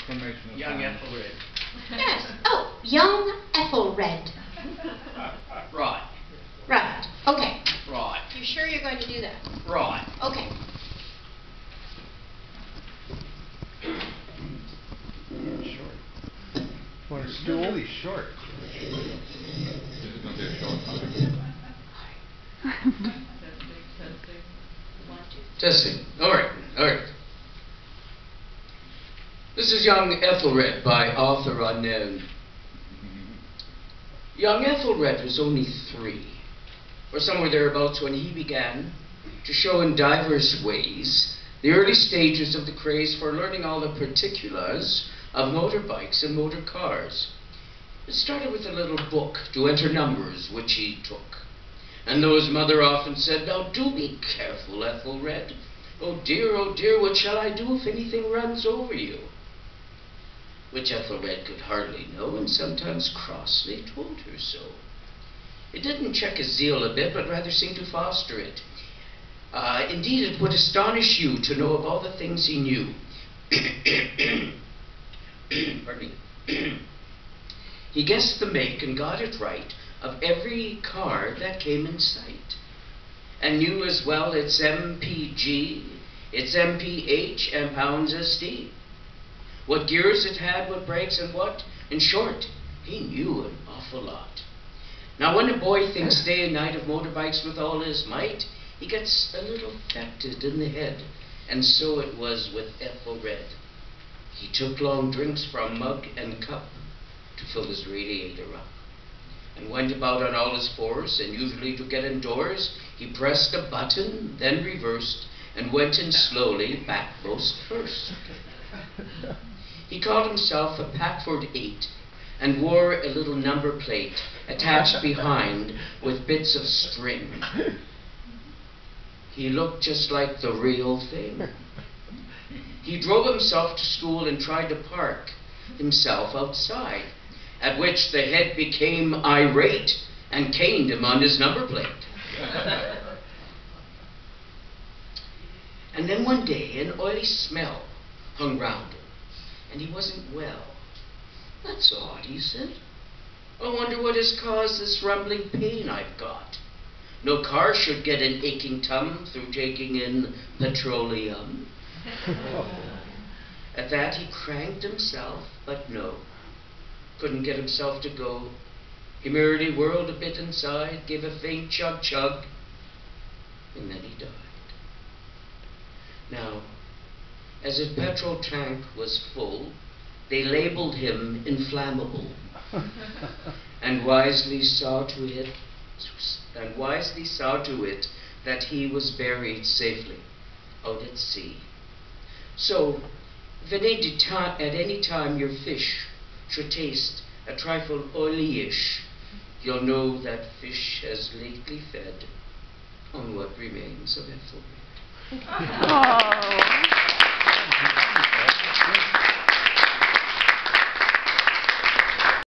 exclamation of Young time. Ethelred. Yes. Oh, young Ethelred. Right. Right. Okay. Right. You sure you're going to do that? Right. Okay. Short. Want a stool? Really short. This is going to be a short time. Testing. All right. This is Young Ethelred by author unknown. Young Ethelred was only 3, or somewhere thereabouts, when he began to show in divers ways the early stages of the craze for learning all the particulars of motorbikes and motor cars. It started with a little book to enter numbers, which he took. And though his mother often said, "Now do be careful, Ethelred. Oh dear, what shall I do if anything runs over you?" Which Ethelred could hardly know, and sometimes crossly told her so. It didn't check his zeal a bit, but rather seemed to foster it. Indeed, it would astonish you to know of all the things he knew. Pardon me. He guessed the make and got it right of every car that came in sight, and knew as well its MPG, its MPH, and pounds of steam. What gears it had, what brakes, and what. In short, he knew an awful lot. Now, when a boy thinks day and night of motorbikes with all his might, he gets a little affected in the head, and so it was with Ethelred. He took long drinks from mug and cup to fill his radiator up, and went about on all his fours, and usually to get indoors, he pressed a button, then reversed, and went in slowly, backmost first. He called himself a Packford 8, and wore a little number plate attached behind with bits of string. He looked just like the real thing. He drove himself to school and tried to park himself outside, at which the head became irate and caned him on his number plate. And then one day an oily smell hung round him, and he wasn't well. "That's odd," he said. "I wonder what has caused this rumbling pain I've got. No car should get an aching tum through taking in petroleum." At that he cranked himself, but no, couldn't get himself to go. He merely whirled a bit inside, gave a faint chug-chug, and then he died. Now, as his petrol tank was full, they labeled him inflammable, and wisely saw to it that he was buried safely out at sea. So, if at any time your fish should taste a trifle oily-ish, you'll know that fish has lately fed on what remains of Ethelred. Oh.